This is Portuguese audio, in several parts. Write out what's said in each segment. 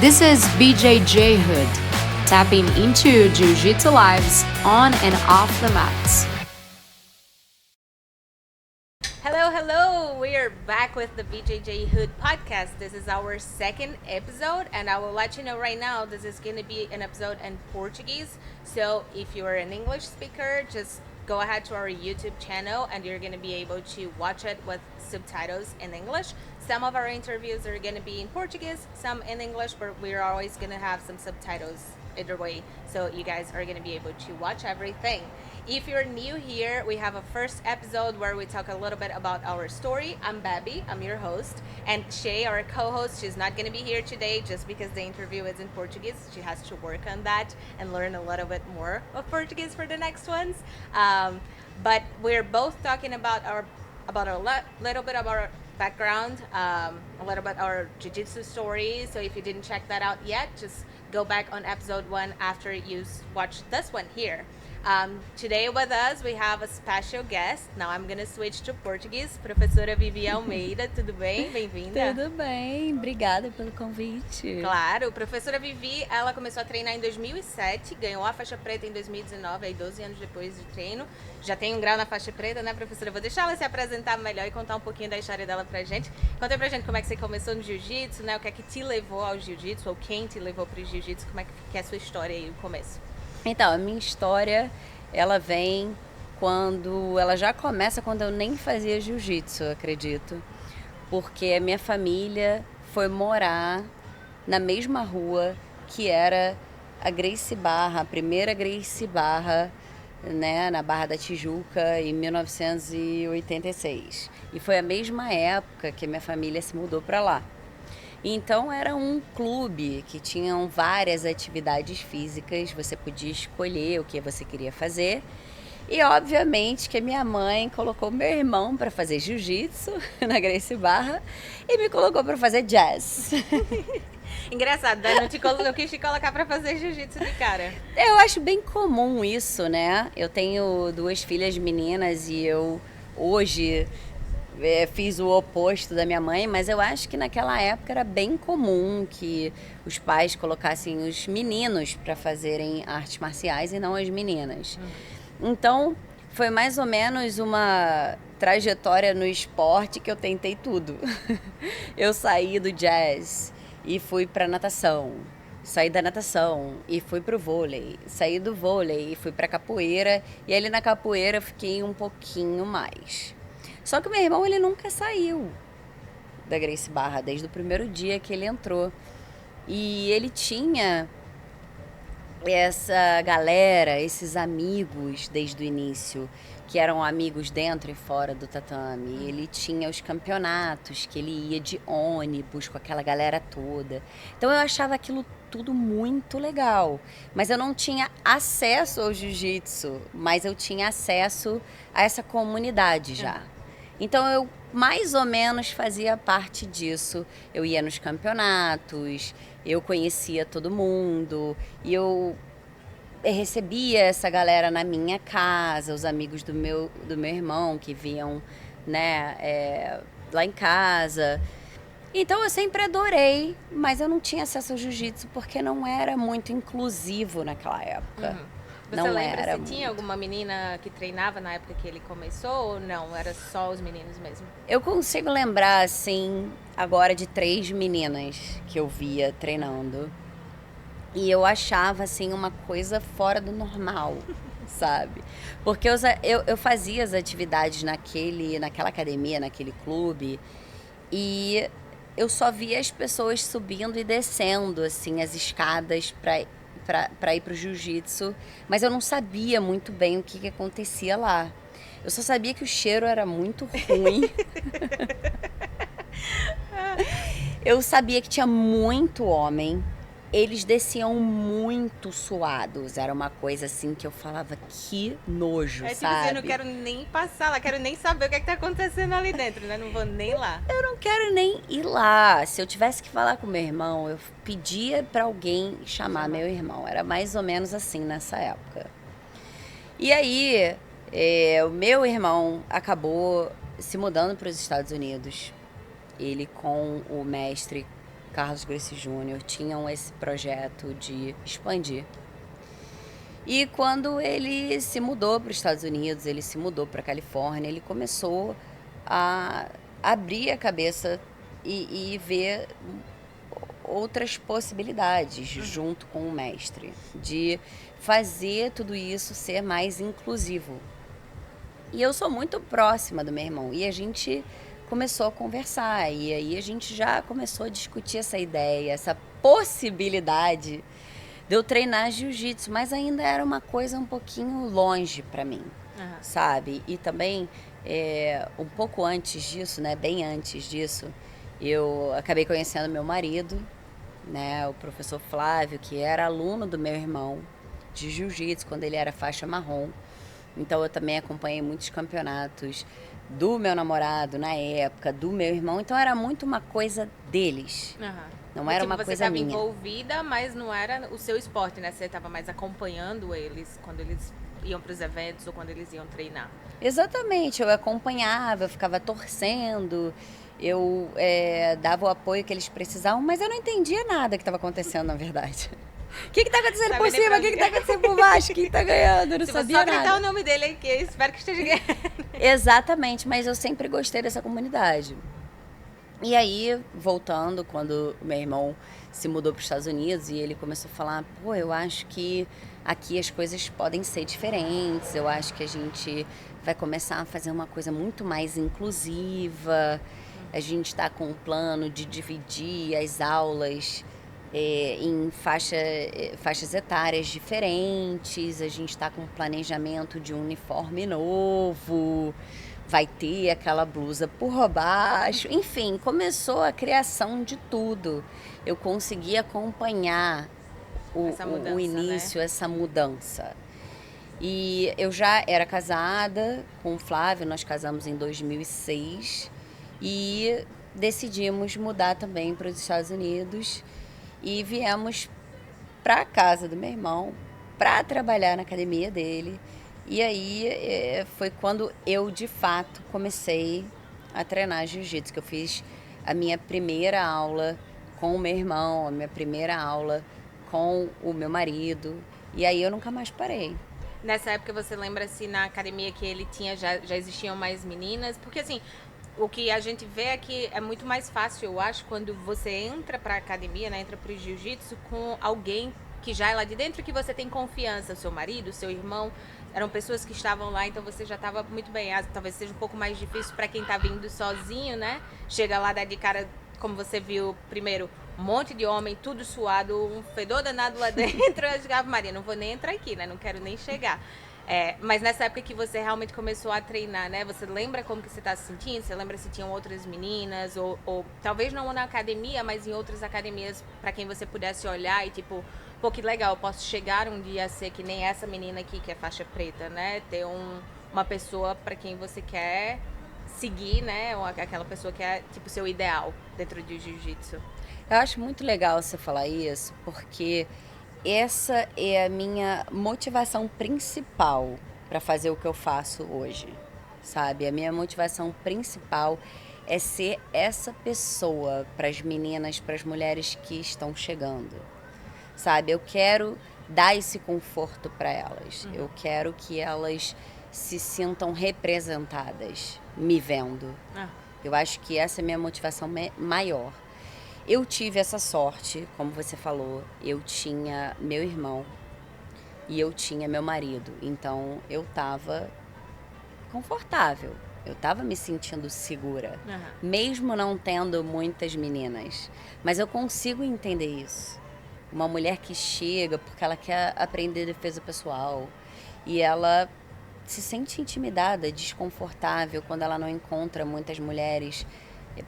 This is BJJ Hood, tapping into Jiu-Jitsu lives on and off the mats. Hello, we are back with the BJJ Hood podcast. This is our second episode, and I will let you know right now, this is going to be an episode in Portuguese. So if you're an English speaker, just go ahead to our YouTube channel and you're going to be able to watch it with subtitles in English. Some of our interviews are going to be in Portuguese, some in English, but we're always going to have some subtitles either way, so you guys are going to be able to watch everything. If you're new here, we have a first episode where we talk a little bit about our story. I'm Babi, I'm your host, and Shay, our co-host, she's not going to be here today just because the interview is in Portuguese. She has to work on that and learn a little bit more of Portuguese for the next ones. But we're both talking about little bit of our background, a little bit our jiu-jitsu story. So if you didn't check that out yet, just go back on episode 1 after you watch this one here. Today with us we have a special guest. Now I'm gonna switch to Portuguese. Professora Vivi Almeida, tudo bem? Bem-vinda. Tudo bem, obrigada pelo convite. Claro, professora Vivi, ela começou a treinar em 2007, ganhou a faixa preta em 2019, aí 12 anos depois de treino. Já tem um grau na faixa preta, né, professora? Vou deixar ela se apresentar melhor e contar um pouquinho da história dela pra gente. Conta pra gente como é que você começou no jiu-jitsu, né? O que é que te levou ao jiu-jitsu, ou quem te levou pro jiu-jitsu, como é que é a sua história aí, o começo? Então, a minha história, ela vem ela já começa quando eu nem fazia jiu-jitsu, eu acredito. Porque a minha família foi morar na mesma rua que era a Gracie Barra, a primeira Gracie Barra, né, na Barra da Tijuca, em 1986. E foi a mesma época que a minha família se mudou para lá. Então era um clube que tinham várias atividades físicas, você podia escolher o que você queria fazer. E obviamente que a minha mãe colocou meu irmão para fazer jiu-jitsu na Gracie Barra e me colocou para fazer jazz. Engraçado, né? Não quis te colocar para fazer jiu-jitsu de cara. Eu acho bem comum isso, né? Eu tenho 2 filhas meninas e eu hoje fiz o oposto da minha mãe, mas eu acho que naquela época era bem comum que os pais colocassem os meninos para fazerem artes marciais e não as meninas. Então, foi mais ou menos uma trajetória no esporte que eu tentei tudo. Eu saí do jazz e fui para natação. Saí da natação e fui pro vôlei. Saí do vôlei e fui pra capoeira. E ali na capoeira eu fiquei um pouquinho mais. Só que o meu irmão, ele nunca saiu da Gracie Barra, desde o primeiro dia que ele entrou. E ele tinha essa galera, esses amigos desde o início, que eram amigos dentro e fora do tatame. Ele tinha os campeonatos, que ele ia de ônibus com aquela galera toda. Então eu achava aquilo tudo muito legal. Mas eu não tinha acesso ao jiu-jitsu, mas eu tinha acesso a essa comunidade já. Então eu mais ou menos fazia parte disso. Eu ia nos campeonatos, eu conhecia todo mundo e eu recebia essa galera na minha casa, os amigos do meu irmão que vinham, né, lá em casa. Então eu sempre adorei, mas eu não tinha acesso ao jiu-jitsu porque não era muito inclusivo naquela época. Você não lembra era se muito. tinha alguma menina que treinava na época que ele começou ou não? Era só os meninos mesmo? Eu consigo lembrar, assim, agora de 3 meninas que eu via treinando. E eu achava, assim, uma coisa fora do normal, sabe? Porque eu fazia as atividades naquela academia, naquele clube, e eu só via as pessoas subindo e descendo, assim, as escadas para ir pro jiu-jitsu, mas eu não sabia muito bem o que acontecia lá. Eu só sabia que o cheiro era muito ruim. Eu sabia que tinha muito homem. Eles desciam muito suados. Era uma coisa assim que eu falava, que nojo, tipo sabe? assim, eu não quero nem passar lá, quero nem saber o que tá acontecendo ali dentro, né? Não vou nem lá. Eu não quero nem ir lá. Se eu tivesse que falar com meu irmão, eu pedia pra alguém chamar meu irmão. Era mais ou menos assim nessa época. E aí, o meu irmão acabou se mudando para os Estados Unidos. Ele com o mestre Carlos Gracie Jr. tinham esse projeto de expandir. E quando ele se mudou para os Estados Unidos, ele se mudou para a Califórnia, ele começou a abrir a cabeça e ver outras possibilidades junto com o mestre, de fazer tudo isso ser mais inclusivo. E eu sou muito próxima do meu irmão, e a gente começou a conversar, e aí a gente já começou a discutir essa ideia, essa possibilidade de eu treinar jiu-jitsu, mas ainda era uma coisa um pouquinho longe para mim, sabe? E também, um pouco antes disso, né, bem antes disso, eu acabei conhecendo meu marido, né, o professor Flávio, que era aluno do meu irmão de jiu-jitsu quando ele era faixa marrom. Então eu também acompanhei muitos campeonatos do meu namorado na época, do meu irmão. Então era muito uma coisa deles. Não era uma coisa minha. Você estava envolvida, mas não era o seu esporte, né? Você estava mais acompanhando eles quando eles iam para os eventos ou quando eles iam treinar. Exatamente, eu acompanhava, eu ficava torcendo, eu dava o apoio que eles precisavam, mas eu não entendia nada que estava acontecendo, na verdade. O que está acontecendo por cima? O que está acontecendo por baixo? Quem está ganhando? Eu não sabia nada. Se você só gritar o nome dele aqui, eu espero que esteja ganhando. Exatamente, mas eu sempre gostei dessa comunidade. E aí, voltando, quando o meu irmão se mudou para os Estados Unidos e ele começou a falar, pô, eu acho que aqui as coisas podem ser diferentes, eu acho que a gente vai começar a fazer uma coisa muito mais inclusiva, a gente está com um plano de dividir as aulas em faixas etárias diferentes, a gente está com um planejamento de um uniforme novo, vai ter aquela blusa por baixo, enfim, começou a criação de tudo. Eu consegui acompanhar o início, né? Essa mudança. E eu já era casada com o Flávio, nós casamos em 2006 e decidimos mudar também para os Estados Unidos e viemos para a casa do meu irmão para trabalhar na academia dele. E aí foi quando eu, de fato, comecei a treinar jiu-jitsu, que eu fiz a minha primeira aula com o meu irmão, a minha primeira aula com o meu marido, e aí eu nunca mais parei. Nessa época, você lembra se na academia que ele tinha já existiam mais meninas? Porque assim, o que a gente vê é que é muito mais fácil, eu acho, quando você entra pra academia, né, entra pro jiu-jitsu com alguém que já é lá de dentro, que você tem confiança, o seu marido, o seu irmão, eram pessoas que estavam lá, então você já estava muito bem. Talvez seja um pouco mais difícil para quem tá vindo sozinho, né? Chega lá, dá de cara, como você viu primeiro, um monte de homem, tudo suado, um fedor danado lá dentro. Eu digava, Maria, não vou nem entrar aqui, né? Não quero nem chegar. Mas nessa época que você realmente começou a treinar, né? Você lembra como que você tá se sentindo? Você lembra se tinham outras meninas? Ou talvez não na academia, mas em outras academias para quem você pudesse olhar e tipo, pô, que legal, eu posso chegar um dia a ser que nem essa menina aqui, que é faixa preta, né? Ter uma pessoa para quem você quer seguir, né? Ou aquela pessoa que é tipo seu ideal dentro do jiu-jitsu. Eu acho muito legal você falar isso, porque essa é a minha motivação principal para fazer o que eu faço hoje, sabe? A minha motivação principal é ser essa pessoa para as meninas, para as mulheres que estão chegando, sabe? Eu quero dar esse conforto para elas. Eu quero que elas se sintam representadas me vendo. Eu acho que essa é a minha motivação maior. Eu tive essa sorte, como você falou, eu tinha meu irmão e eu tinha meu marido. Então, eu estava confortável, eu estava me sentindo segura, mesmo não tendo muitas meninas. Mas eu consigo entender isso. Uma mulher que chega porque ela quer aprender defesa pessoal e ela se sente intimidada, desconfortável quando ela não encontra muitas mulheres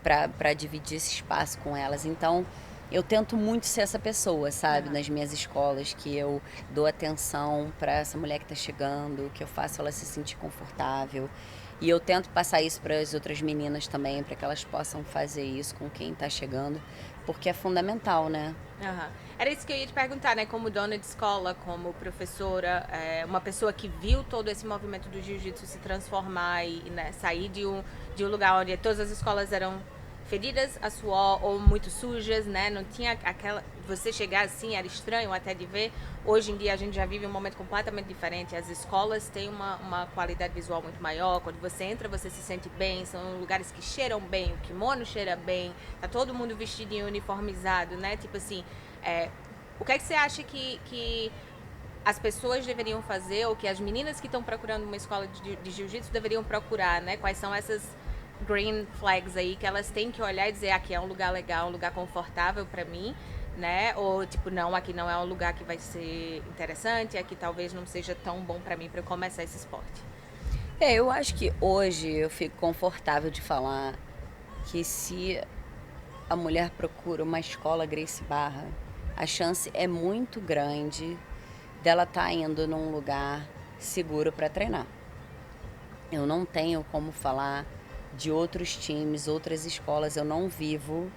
para dividir esse espaço com elas. Então, eu tento muito ser essa pessoa, sabe? Nas minhas escolas, que eu dou atenção para essa mulher que está chegando, que eu faço ela se sentir confortável. E eu tento passar isso para as outras meninas também, para que elas possam fazer isso com quem está chegando, porque é fundamental, né? Era isso que eu ia te perguntar, né? Como dona de escola, como professora, uma pessoa que viu todo esse movimento do jiu-jitsu se transformar e né, sair de um lugar onde todas as escolas eram fedidas a suor ou muito sujas, né? Não tinha aquela... Você chegar assim era estranho até de ver. Hoje em dia a gente já vive um momento completamente diferente. As escolas têm uma qualidade visual muito maior. Quando você entra, você se sente bem. São lugares que cheiram bem, o kimono cheira bem. Tá todo mundo vestidinho, uniformizado, né? Tipo assim, o que é que você acha que as pessoas deveriam fazer, ou que as meninas que estão procurando uma escola de jiu-jitsu deveriam procurar, né? Quais são essas green flags aí que elas têm que olhar e dizer, aqui é um lugar legal, um lugar confortável para mim, né? Ou tipo, não, aqui não é um lugar que vai ser interessante, aqui talvez não seja tão bom para mim para eu começar esse esporte. Eu acho que hoje eu fico confortável de falar que se a mulher procura uma escola Gracie Barra, a chance é muito grande dela estar indo num lugar seguro para treinar. Eu não tenho como falar de outros times, outras escolas. Eu não vivo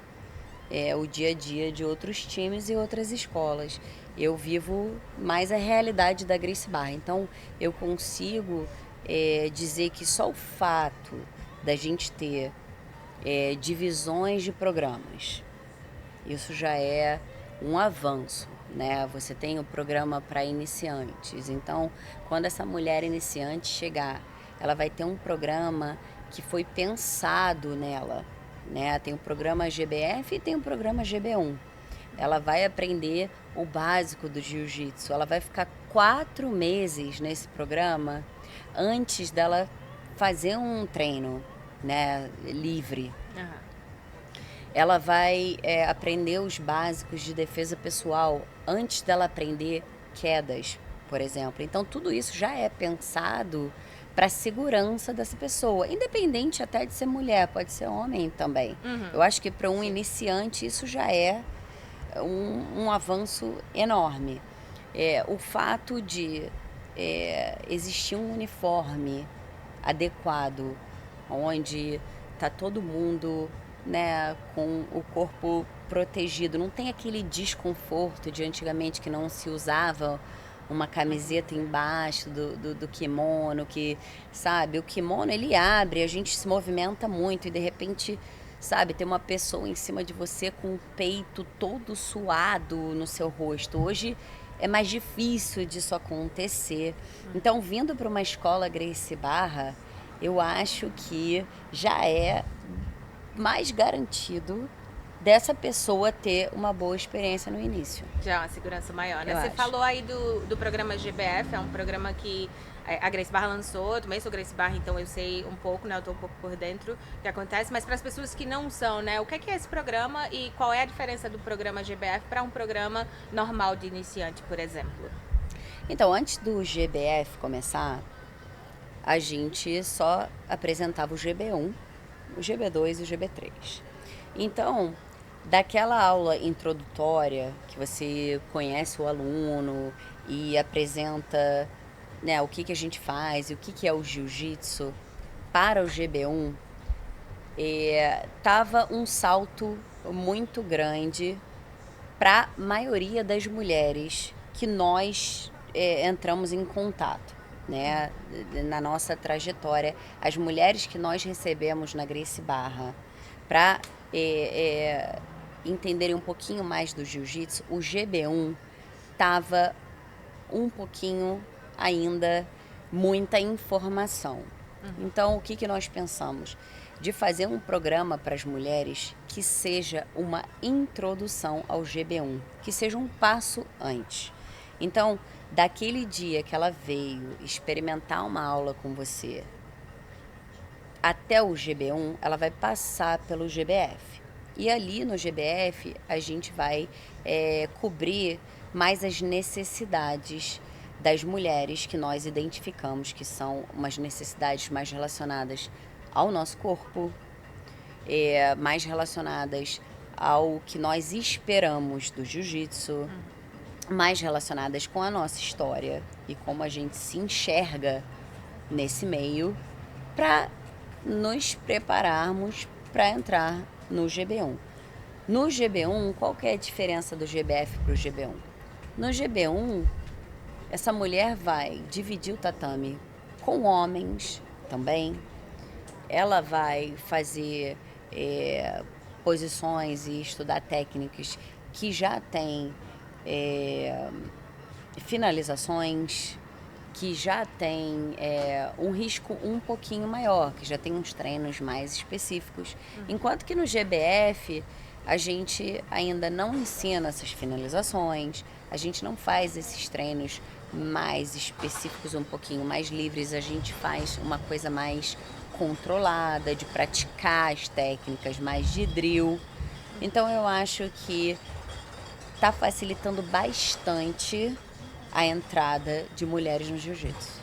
o dia a dia de outros times e outras escolas. Eu vivo mais a realidade da Gracie Barra. Então, eu consigo dizer que só o fato da gente ter divisões de programas, isso já é um avanço, né? Você tem o programa para iniciantes. Então, quando essa mulher iniciante chegar, ela vai ter um programa que foi pensado nela, né? Tem o programa GBF e tem o programa GB1. Ela vai aprender o básico do jiu-jitsu. Ela vai ficar 4 meses nesse programa antes dela fazer um treino, né, livre. Uhum. Ela vai aprender os básicos de defesa pessoal antes dela aprender quedas, por exemplo. Então, tudo isso já é pensado para a segurança dessa pessoa, independente até de ser mulher, pode ser homem também. Uhum. Eu acho que para um iniciante isso já é um avanço enorme. O fato de existir um uniforme adequado, onde está todo mundo, né, com o corpo protegido, não tem aquele desconforto de antigamente que não se usava uma camiseta embaixo do kimono, que, sabe, o kimono ele abre, a gente se movimenta muito e de repente, sabe, tem uma pessoa em cima de você com o peito todo suado no seu rosto. Hoje é mais difícil disso acontecer. Então, vindo para uma escola Gracie Barra, eu acho que já é mais garantido dessa pessoa ter uma boa experiência no início. Já é uma segurança maior, né? Eu Você acho. falou aí do programa GBF, é um programa que a Gracie Barra lançou. Eu também sou Gracie Barra, então eu sei um pouco, né? Eu tô um pouco por dentro do que acontece, mas para as pessoas que não são, né? O que é esse programa e qual é a diferença do programa GBF para um programa normal de iniciante, por exemplo? Então, antes do GBF começar, a gente só apresentava o GB1, o GB2 e o GB3. Então, daquela aula introdutória, que você conhece o aluno e apresenta, né, o que a gente faz e o que é o jiu-jitsu, para o GB1, tava um salto muito grande para a maioria das mulheres que nós entramos em contato, né, na nossa trajetória. As mulheres que nós recebemos na Gracie Barra para entenderem um pouquinho mais do jiu-jitsu, o GB1 estava um pouquinho ainda muita informação. Então, o que nós pensamos? De fazer um programa para as mulheres que seja uma introdução ao GB1, que seja um passo antes. Então, daquele dia que ela veio experimentar uma aula com você até o GB1, ela vai passar pelo GBF. E ali no GBF a gente vai cobrir mais as necessidades das mulheres que nós identificamos, que são umas necessidades mais relacionadas ao nosso corpo, mais relacionadas ao que nós esperamos do jiu-jitsu, mais relacionadas com a nossa história e como a gente se enxerga nesse meio, para nos prepararmos para entrar no GB1. No GB1, qual que é a diferença do GBF para o GB1? No GB1, essa mulher vai dividir o tatame com homens também. Ela vai fazer posições e estudar técnicas que já têm finalizações, que já tem um risco um pouquinho maior, que já tem uns treinos mais específicos. Enquanto que no GBF a gente ainda não ensina essas finalizações, a gente não faz esses treinos mais específicos, um pouquinho mais livres, a gente faz uma coisa mais controlada, de praticar as técnicas, mais de drill. Então eu acho que está facilitando bastante a entrada de mulheres no jiu-jitsu.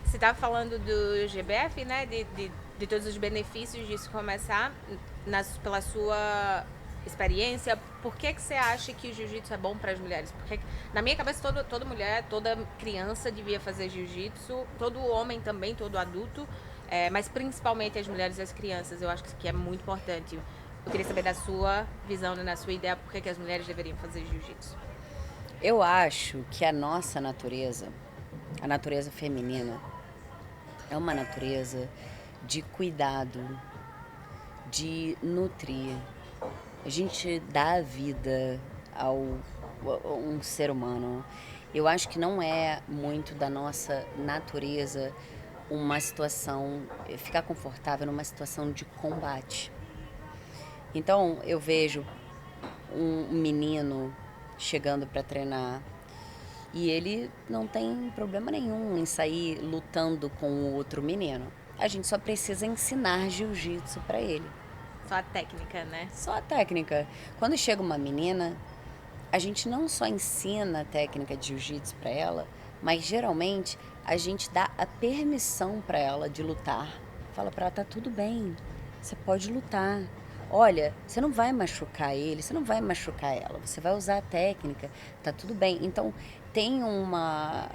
Você estava falando do GBF, né? De todos os benefícios disso começar. Pela sua experiência, por que você acha que o jiu-jitsu é bom para as mulheres? Porque na minha cabeça toda mulher, toda criança devia fazer jiu-jitsu, todo homem também, todo adulto, mas principalmente as mulheres e as crianças. Eu acho que é muito importante. Eu queria saber da sua visão, da sua ideia, por que as mulheres deveriam fazer jiu-jitsu. Eu acho que a nossa natureza, a natureza feminina, é uma natureza de cuidado, de nutrir. A gente dá vida a um ser humano. Eu acho que não é muito da nossa natureza uma situação, ficar confortável numa situação de combate. Então eu vejo um menino chegando para treinar e ele não tem problema nenhum em sair lutando com o outro menino. A gente só precisa ensinar jiu-jitsu para ele. Só a técnica, né? Só a técnica. Quando chega uma menina, a gente não só ensina a técnica de jiu-jitsu para ela, mas geralmente a gente dá a permissão para ela de lutar. Fala para ela, tá tudo bem, você pode lutar. Olha, você não vai machucar ele, você não vai machucar ela, você vai usar a técnica, tá tudo bem. Então, tem uma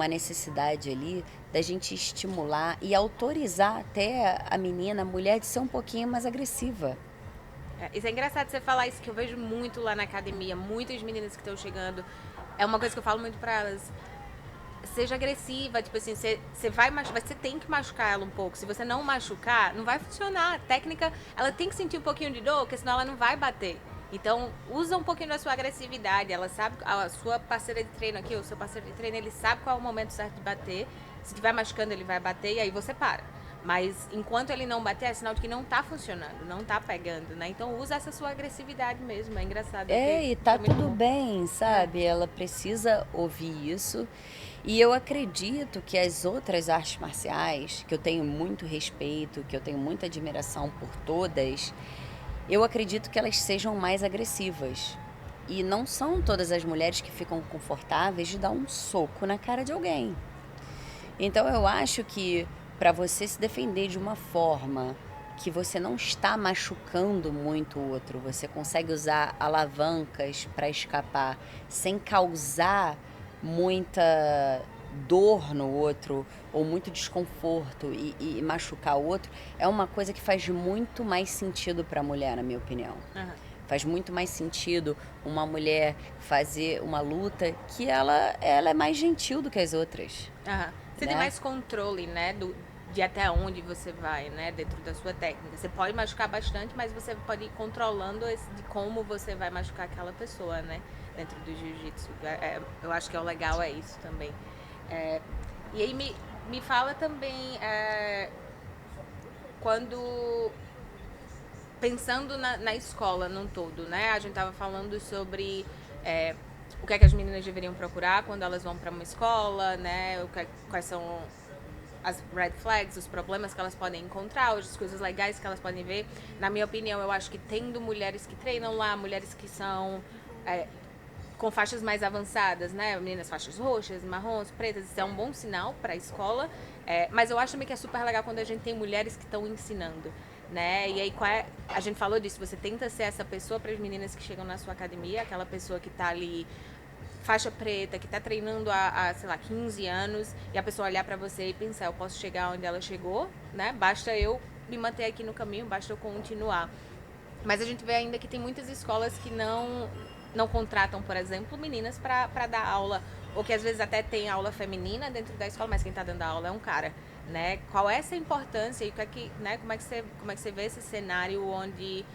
necessidade ali da gente estimular e autorizar até a menina, a mulher, de ser um pouquinho mais agressiva. Isso é engraçado você falar isso, que eu vejo muito lá na academia, muitas meninas que estão chegando, é uma coisa que eu falo muito pra elas. Seja agressiva, tipo assim, você tem que machucar ela um pouco. Se você não machucar, não vai funcionar. A técnica, ela tem que sentir um pouquinho de dor, porque senão ela não vai bater. Então, usa um pouquinho da sua agressividade. Ela sabe, a sua parceira de treino aqui, o seu parceiro de treino, ele sabe qual é o momento certo de bater. Se estiver machucando, ele vai bater e aí você para. Mas enquanto ele não bater, é sinal de que não tá funcionando, não tá pegando, né? Então usa essa sua agressividade mesmo, é engraçado. E tá tudo bem, sabe? Ela precisa ouvir isso. E eu acredito que as outras artes marciais, que eu tenho muito respeito, que eu tenho muita admiração por todas, eu acredito que elas sejam mais agressivas. E não são todas as mulheres que ficam confortáveis de dar um soco na cara de alguém. Então eu acho que para você se defender de uma forma que você não está machucando muito o outro, você consegue usar alavancas para escapar sem causar muita dor no outro ou muito desconforto e machucar o outro, é uma coisa que faz muito mais sentido para a mulher, na minha opinião. Faz muito mais sentido uma mulher fazer uma luta que ela é mais gentil do que as outras. Você tem mais controle, né, de até onde você vai, né, dentro da sua técnica. Você pode machucar bastante, mas você pode ir controlando de como você vai machucar aquela pessoa, né, dentro do jiu-jitsu. Eu acho que é o legal, é isso também. E aí me fala também, quando... Pensando na escola num todo, né, a gente tava falando sobre... o que é que as meninas deveriam procurar quando elas vão para uma escola, né? Quais são as red flags, os problemas que elas podem encontrar, as coisas legais que elas podem ver. Na minha opinião, eu acho que tendo mulheres que treinam lá, mulheres que são com faixas mais avançadas, né? Meninas faixas roxas, marrons, pretas, isso é um bom sinal para a escola. Mas eu acho também que é super legal quando a gente tem mulheres que estão ensinando, né? E aí a gente falou disso, você tenta ser essa pessoa para as meninas que chegam na sua academia, aquela pessoa que tá ali faixa preta, que tá treinando há sei lá, 15 anos, e a pessoa olhar para você e pensar, eu posso chegar onde ela chegou, né? Basta eu me manter aqui no caminho, basta eu continuar. Mas a gente vê ainda que tem muitas escolas que não contratam, por exemplo, meninas para dar aula, ou que às vezes até tem aula feminina dentro da escola, mas quem tá dando a aula é um cara. né? Qual é essa importância e né, como é que você vê esse cenário onde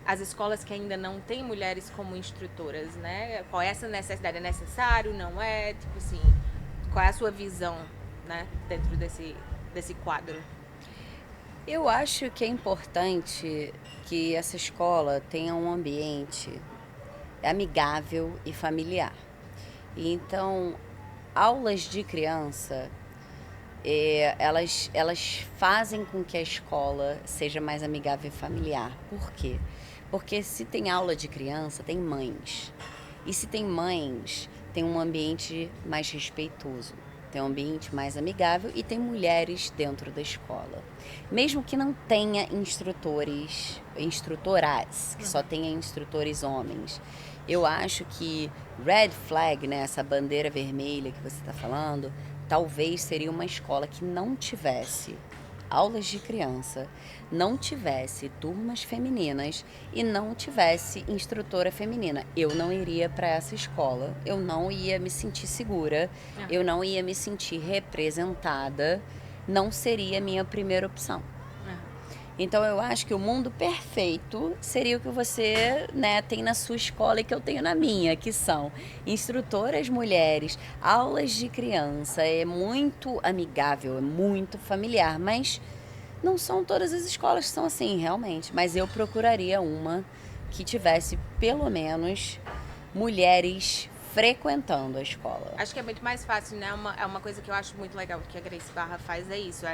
as escolas que ainda não têm mulheres como instrutoras, né? Qual é essa necessidade? É necessário? Não é? Tipo assim, qual é a sua visão, né, dentro desse quadro? Eu acho que é importante que essa escola tenha um ambiente amigável e familiar. E então, aulas de criança, elas fazem com que a escola seja mais amigável e familiar. Por quê? Porque se tem aula de criança, tem mães. E se tem mães, tem um ambiente mais respeitoso, tem um ambiente mais amigável e tem mulheres dentro da escola. Mesmo que não tenha instrutoras, que só tenha instrutores homens. Eu acho que red flag, né, essa bandeira vermelha que você está falando, talvez seria uma escola que não tivesse aulas de criança, não tivesse turmas femininas e não tivesse instrutora feminina. Eu não iria para essa escola, eu não ia me sentir segura, eu não ia me sentir representada, não seria a minha primeira opção. Então eu acho que o mundo perfeito seria o que você, né, tem na sua escola e que eu tenho na minha, que são instrutoras mulheres, aulas de criança, é muito amigável, é muito familiar, mas não são todas as escolas que são assim, realmente. Mas eu procuraria uma que tivesse pelo menos mulheres frequentando a escola. Acho que é muito mais fácil, né? É uma coisa que eu acho muito legal que a Grace Barra faz, é isso.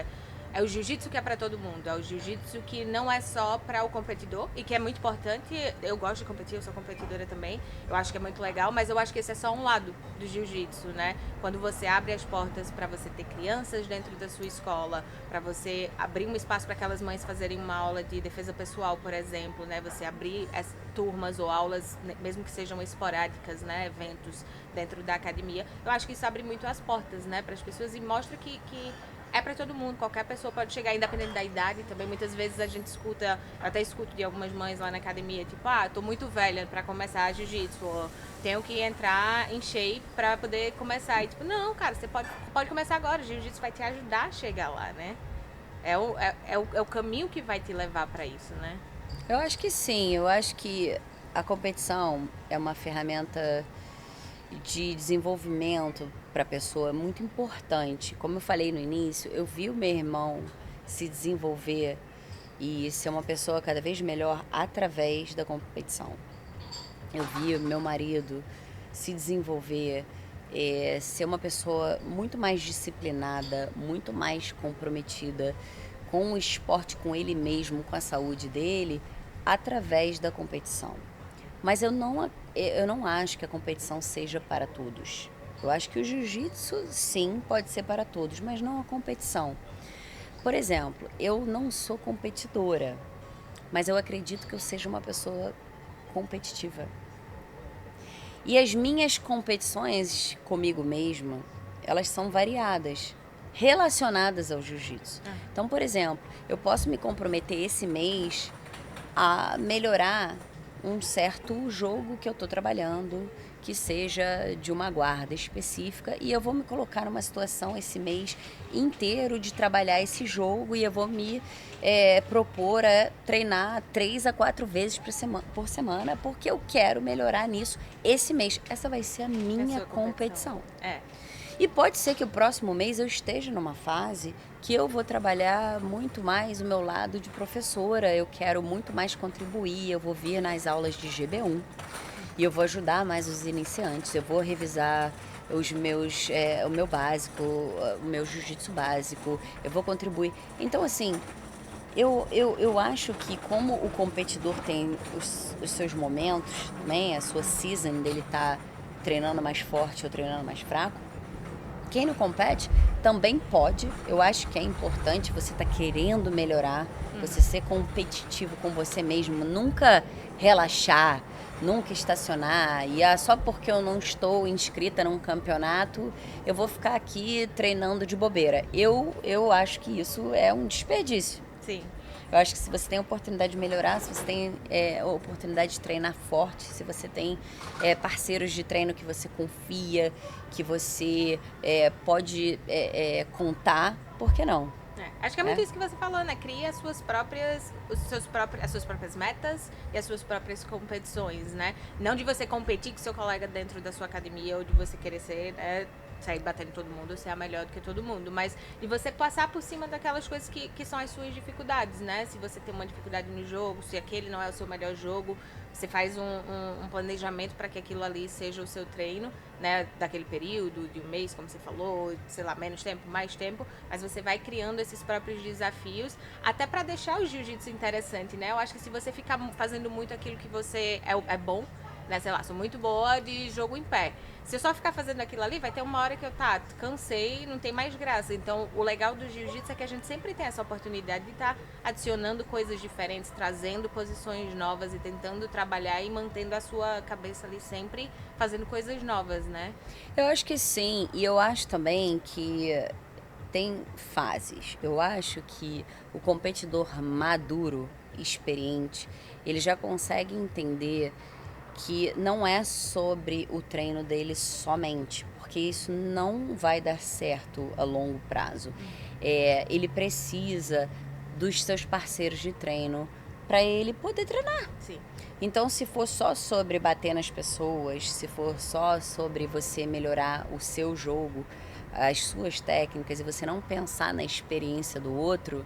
É o jiu-jitsu que é para todo mundo, é o jiu-jitsu que não é só para o competidor e que é muito importante. Eu gosto de competir, eu sou competidora também, eu acho que é muito legal, mas eu acho que esse é só um lado do jiu-jitsu, né? Quando você abre as portas para você ter crianças dentro da sua escola, para você abrir um espaço para aquelas mães fazerem uma aula de defesa pessoal, por exemplo, né? Você abrir as turmas ou aulas, mesmo que sejam esporádicas, né? Eventos dentro da academia, eu acho que isso abre muito as portas, né? Para as pessoas e mostra que é para todo mundo, qualquer pessoa pode chegar, independente da idade também. Muitas vezes a gente escuta, eu até escuto de algumas mães lá na academia, tipo, tô muito velha para começar jiu-jitsu, ou tenho que entrar em shape para poder começar. E tipo, não, cara, você pode começar agora, o jiu-jitsu vai te ajudar a chegar lá, né? É o caminho que vai te levar para isso, né? Eu acho que sim, eu acho que a competição é uma ferramenta de desenvolvimento para a pessoa muito importante. Como eu falei no início, eu vi o meu irmão se desenvolver e ser uma pessoa cada vez melhor através da competição. Eu vi o meu marido se desenvolver, ser uma pessoa muito mais disciplinada, muito mais comprometida com o esporte, com ele mesmo, com a saúde dele, através da competição. Mas eu não acho que a competição seja para todos. Eu acho que o jiu-jitsu, sim, pode ser para todos, mas não a competição. Por exemplo, eu não sou competidora, mas eu acredito que eu seja uma pessoa competitiva. E as minhas competições comigo mesma, elas são variadas, relacionadas ao jiu-jitsu. Então, por exemplo, eu posso me comprometer esse mês a melhorar um certo jogo que eu estou trabalhando, que seja de uma guarda específica, e eu vou me colocar numa situação esse mês inteiro de trabalhar esse jogo e eu vou me propor a treinar 3 a 4 vezes por semana, porque eu quero melhorar nisso esse mês. Essa vai ser a minha competição. E pode ser que o próximo mês eu esteja numa fase que eu vou trabalhar muito mais o meu lado de professora, eu quero muito mais contribuir, eu vou vir nas aulas de GB1 e eu vou ajudar mais os iniciantes, eu vou revisar o meu básico, o meu jiu-jitsu básico, eu vou contribuir. Então, assim, eu acho que como o competidor tem os seus momentos também, a sua season dele tá treinando mais forte ou treinando mais fraco, quem não compete também pode. Eu acho que é importante você estar querendo melhorar, você ser competitivo com você mesmo, nunca relaxar, nunca estacionar. E só porque eu não estou inscrita num campeonato, eu vou ficar aqui treinando de bobeira. Eu acho que isso é um desperdício. Sim. Eu acho que se você tem a oportunidade de melhorar, se você tem a oportunidade de treinar forte, se você tem parceiros de treino que você confia, que você pode contar, por que não? Acho que é muito isso que você falou, né? Cria as suas próprias metas e as suas próprias competições, né? Não de você competir com seu colega dentro da sua academia ou de você querer ser, né, sair batendo todo mundo, ser a melhor do que todo mundo, mas de você passar por cima daquelas coisas que são as suas dificuldades, né? Se você tem uma dificuldade no jogo, se aquele não é o seu melhor jogo, você faz um planejamento para que aquilo ali seja o seu treino, né? Daquele período, de um mês, como você falou, sei lá, menos tempo, mais tempo, mas você vai criando esses próprios desafios, até para deixar o jiu-jitsu interessante, né? Eu acho que se você ficar fazendo muito aquilo que você é bom, né, sei lá, sou muito boa de jogo em pé. Se eu só ficar fazendo aquilo ali, vai ter uma hora que eu cansei, não tem mais graça. Então, o legal do jiu-jitsu é que a gente sempre tem essa oportunidade de estar adicionando coisas diferentes, trazendo posições novas e tentando trabalhar e mantendo a sua cabeça ali sempre fazendo coisas novas, né? Eu acho que sim, e eu acho também que tem fases. Eu acho que o competidor maduro, experiente, ele já consegue entender que não é sobre o treino dele somente, porque isso não vai dar certo a longo prazo. Ele precisa dos seus parceiros de treino para ele poder treinar. Sim. Então, se for só sobre bater nas pessoas, se for só sobre você melhorar o seu jogo, as suas técnicas, e você não pensar na experiência do outro,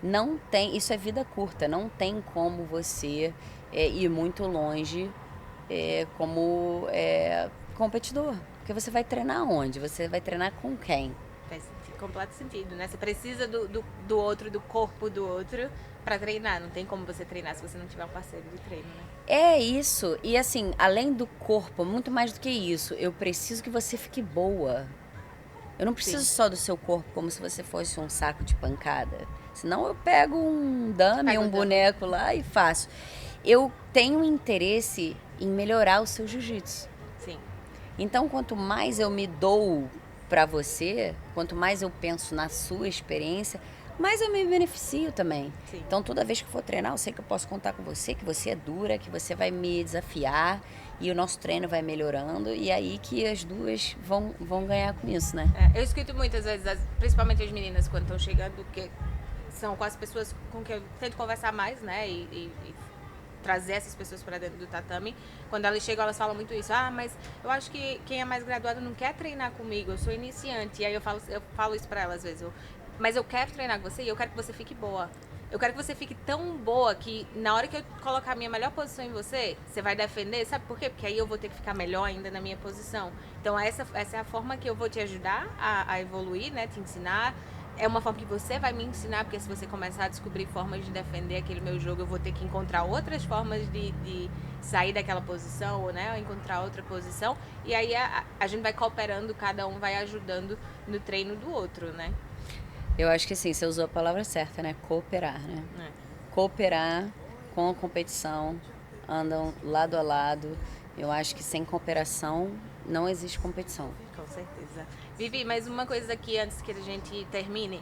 não tem, isso é vida curta, não tem como você ir muito longe como competidor. Porque você vai treinar onde? Você vai treinar com quem? Faz completo sentido, né? Você precisa do outro, do corpo do outro para treinar. Não tem como você treinar se você não tiver um parceiro de treino, né? É isso. E assim, além do corpo, muito mais do que isso, eu preciso que você fique boa. Eu não preciso só do seu corpo como se você fosse um saco de pancada. Senão eu pego um dummy, um boneco lá e faço. Eu tenho interesse em melhorar o seu jiu-jitsu. Sim. Então, quanto mais eu me dou para você, quanto mais eu penso na sua experiência, mais eu me beneficio também. Sim. Então, toda vez que eu for treinar, eu sei que eu posso contar com você, que você é dura, que você vai me desafiar e o nosso treino vai melhorando, e aí que as duas vão ganhar com isso, né? Eu escuto muitas vezes, principalmente as meninas quando estão chegando, que são com as pessoas com quem eu tento conversar mais, né, e trazer essas pessoas para dentro do tatame. Quando elas chegam, elas falam muito isso. Mas eu acho que quem é mais graduado não quer treinar comigo, eu sou iniciante. E aí eu falo isso para elas às vezes. Mas eu quero treinar com você e eu quero que você fique boa. Eu quero que você fique tão boa que na hora que eu colocar a minha melhor posição em você, você vai defender. Sabe por quê? Porque aí eu vou ter que ficar melhor ainda na minha posição. Então essa é a forma que eu vou te ajudar a evoluir, né? Te ensinar. É uma forma que você vai me ensinar, porque se você começar a descobrir formas de defender aquele meu jogo, eu vou ter que encontrar outras formas de sair daquela posição, ou, né, encontrar outra posição. E aí a gente vai cooperando, cada um vai ajudando no treino do outro, né? Eu acho que assim, você usou a palavra certa, né? Cooperar, né? Cooperar com a competição, andam lado a lado. Eu acho que sem cooperação não existe competição. Com certeza. Vivi, mais uma coisa aqui antes que a gente termine.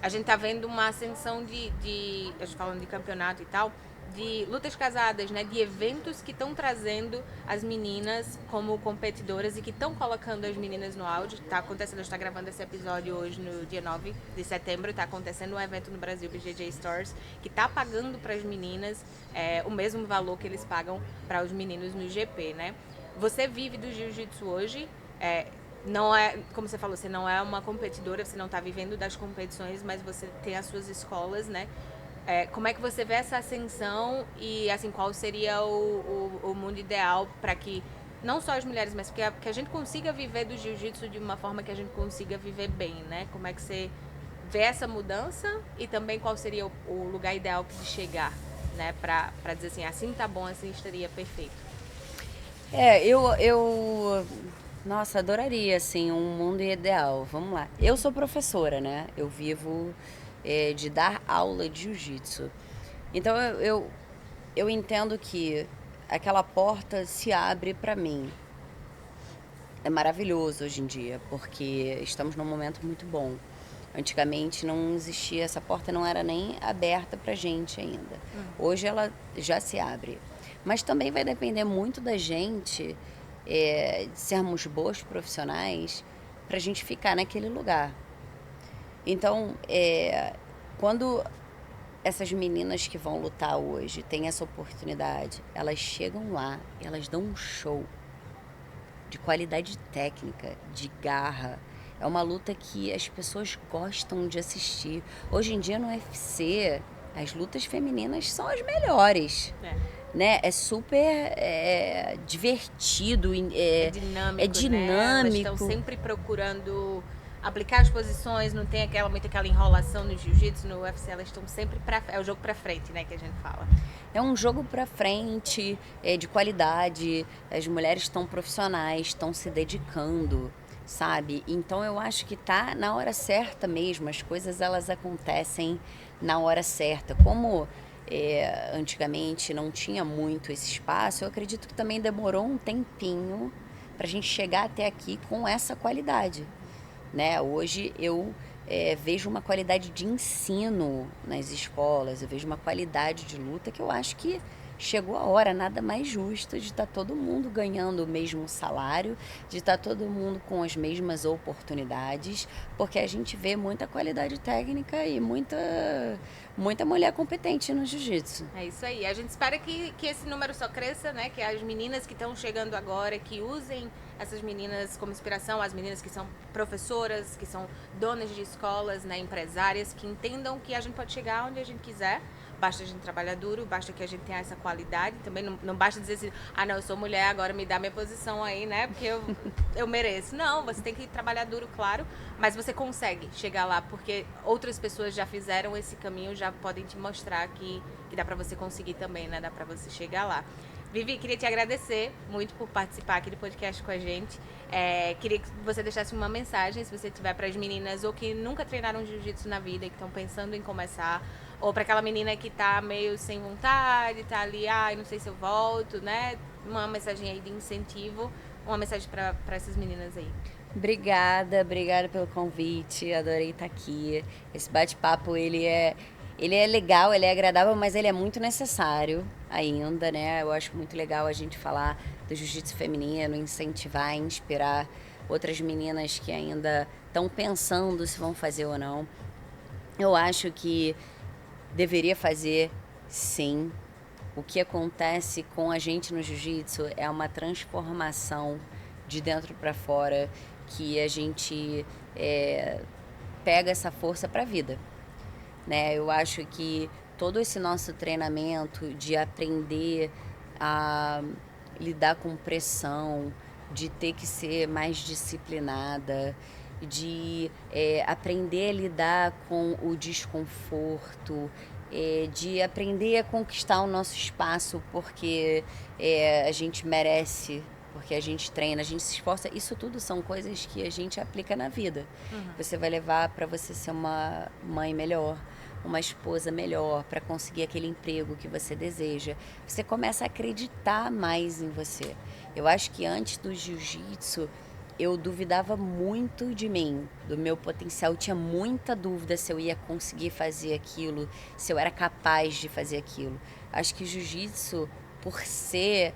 A gente tá vendo uma ascensão a gente falando de campeonato e tal, de lutas casadas, né? De eventos que estão trazendo as meninas como competidoras e que estão colocando as meninas no auge. Tá acontecendo, a gente tá gravando esse episódio hoje no dia 9 de setembro, tá acontecendo um evento no Brasil, BJJ Stores, que tá pagando para as meninas o mesmo valor que eles pagam para os meninos no GP, né? Você vive do jiu-jitsu hoje, não é, como você falou, você não é uma competidora, você não está vivendo das competições, mas você tem as suas escolas, né? Como é que você vê essa ascensão e, assim, qual seria o mundo ideal para que, não só as mulheres, mas que a gente consiga viver do jiu-jitsu de uma forma que a gente consiga viver bem, né? Como é que você vê essa mudança e também qual seria o lugar ideal de chegar, né? Para dizer assim tá bom, assim estaria perfeito. Nossa, adoraria, assim, um mundo ideal. Vamos lá. Eu sou professora, né? Eu vivo de dar aula de jiu-jitsu. Então, eu entendo que aquela porta se abre para mim. É maravilhoso hoje em dia, porque estamos num momento muito bom. Antigamente não existia, essa porta não era nem aberta pra gente ainda. Hoje ela já se abre. Mas também vai depender muito da gente, de sermos bons profissionais, pra gente ficar naquele lugar. Então, quando essas meninas que vão lutar hoje têm essa oportunidade, elas chegam lá, elas dão um show de qualidade técnica, de garra. É uma luta que as pessoas gostam de assistir. Hoje em dia no UFC, as lutas femininas são as melhores. Né? É super divertido, É dinâmico, é dinâmico. Né? Elas estão sempre procurando aplicar as posições, não tem muito aquela enrolação no jiu-jitsu, no UFC, elas estão sempre é o jogo pra frente, né, que a gente fala. É um jogo pra frente, de qualidade, as mulheres estão profissionais, estão se dedicando, sabe? Então eu acho que tá na hora certa mesmo, as coisas elas acontecem na hora certa. Como antigamente não tinha muito esse espaço, eu acredito que também demorou um tempinho pra gente chegar até aqui com essa qualidade. Né? Hoje eu vejo uma qualidade de ensino nas escolas, eu vejo uma qualidade de luta que eu acho que chegou a hora, nada mais justo de estar todo mundo ganhando o mesmo salário, de estar todo mundo com as mesmas oportunidades, porque a gente vê muita qualidade técnica e muita mulher competente no jiu-jitsu. É isso aí. A gente espera que esse número só cresça, né? Que as meninas que estão chegando agora, que usem essas meninas como inspiração, as meninas que são professoras, que são donas de escolas, né? Empresárias, que entendam que a gente pode chegar onde a gente quiser. Basta a gente trabalhar duro, basta que a gente tenha essa qualidade. Também não basta dizer assim, não, eu sou mulher, agora me dá minha posição aí, né? Porque eu mereço. Não, você tem que trabalhar duro, claro, mas você consegue chegar lá, porque outras pessoas já fizeram esse caminho, já podem te mostrar que dá pra você conseguir também, né? Dá pra você chegar lá. Vivi, queria te agradecer muito por participar aqui do podcast com a gente. Queria que você deixasse uma mensagem, se você tiver, para as meninas ou que nunca treinaram jiu-jitsu na vida e que estão pensando em começar, ou para aquela menina que tá meio sem vontade, tá ali, não sei se eu volto, né? Uma mensagem aí de incentivo, uma mensagem para essas meninas aí. Obrigada pelo convite, adorei estar aqui. Esse bate-papo, ele é legal, ele é agradável, mas ele é muito necessário ainda, né? Eu acho muito legal a gente falar do jiu-jitsu feminino, incentivar, inspirar outras meninas que ainda estão pensando se vão fazer ou não. Eu acho que deveria fazer, sim. O que acontece com a gente no jiu-jitsu é uma transformação de dentro para fora, que a gente pega essa força para a vida. Né? Eu acho que todo esse nosso treinamento de aprender a lidar com pressão, de ter que ser mais disciplinada, de aprender a lidar com o desconforto, de aprender a conquistar o nosso espaço porque a gente merece, porque a gente treina, a gente se esforça. Isso tudo são coisas que a gente aplica na vida. Você vai levar para você ser uma mãe melhor, uma esposa melhor, para conseguir aquele emprego que você deseja. Você começa a acreditar mais em você. Eu acho que antes do jiu-jitsu, eu duvidava muito de mim, do meu potencial. Eu tinha muita dúvida se eu ia conseguir fazer aquilo, se eu era capaz de fazer aquilo. Acho que o jiu-jitsu, por ser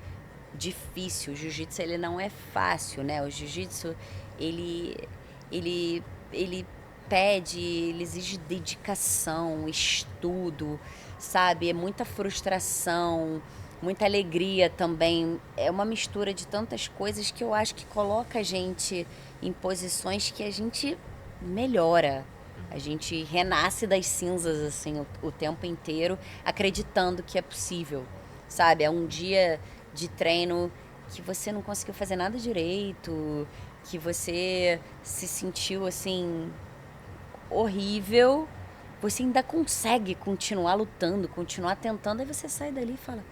difícil, o jiu-jitsu ele não é fácil, né? O jiu-jitsu, ele pede, ele exige dedicação, estudo, sabe? É muita frustração, muita alegria também. É uma mistura de tantas coisas que eu acho que coloca a gente em posições que a gente melhora. A gente renasce das cinzas, assim, o tempo inteiro, acreditando que é possível, sabe? É um dia de treino que você não conseguiu fazer nada direito, que você se sentiu, assim, horrível, você ainda consegue continuar lutando, continuar tentando, aí você sai dali e fala,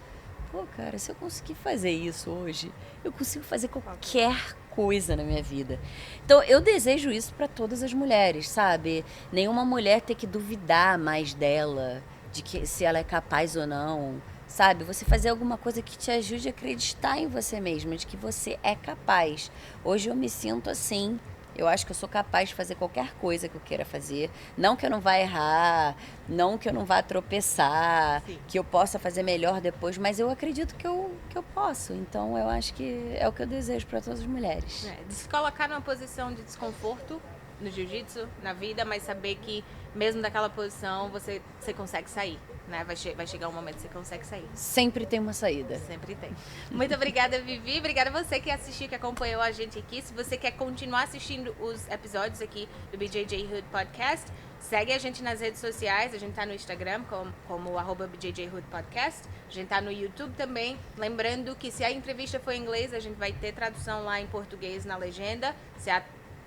pô, cara, se eu conseguir fazer isso hoje, eu consigo fazer qualquer coisa na minha vida. Então, eu desejo isso para todas as mulheres, sabe? Nenhuma mulher ter que duvidar mais dela, de que se ela é capaz ou não, sabe? Você fazer alguma coisa que te ajude a acreditar em você mesma, de que você é capaz. Hoje eu me sinto assim. Eu acho que eu sou capaz de fazer qualquer coisa que eu queira fazer. Não que eu não vá errar, não que eu não vá tropeçar, sim, que eu possa fazer melhor depois, mas eu acredito que eu posso. Então eu acho que é o que eu desejo para todas as mulheres. De se colocar numa posição de desconforto no jiu-jitsu, na vida, mas saber que mesmo daquela posição você consegue sair, né? Vai chegar um momento que você consegue sair. Sempre tem uma saída. Sempre tem. Muito obrigada, Vivi. Obrigada a você que assistiu, que acompanhou a gente aqui. Se você quer continuar assistindo os episódios aqui do BJJ Hood Podcast, segue a gente nas redes sociais. A gente tá no Instagram como @BJJ Hood Podcast. A gente tá no YouTube também. Lembrando que se a entrevista for em inglês, a gente vai ter tradução lá em português na legenda. Se a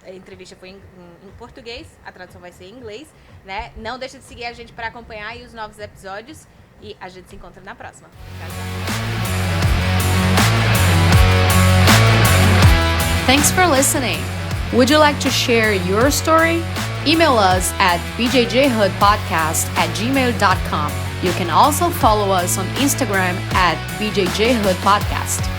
entrevista foi em português, a tradução vai ser em inglês, né? Não deixa de seguir a gente para acompanhar aí os novos episódios e a gente se encontra na próxima. Tchau, tchau. Thanks for listening. Would you like to share your story? Email us at bjjhoodpodcast@gmail.com. You can also follow us on Instagram at bjjhoodpodcast.